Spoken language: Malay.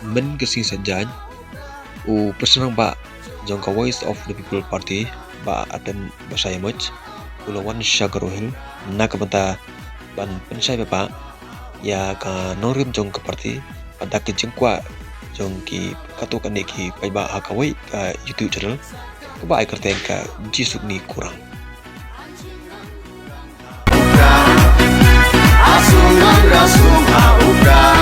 men kesing sanjan pesenang ba jong ka Voice of the People Party Bah Ardent basaya much ulawan syagarohil nak bata ban pynshai ba ya ka nongrim jong ka party pada ke jengkwa jong ki katuk ane ki pai ba hakawai ka YouTube channel ko ba ai kerten ka jisuk ni kurang Asungan rasung ha ukra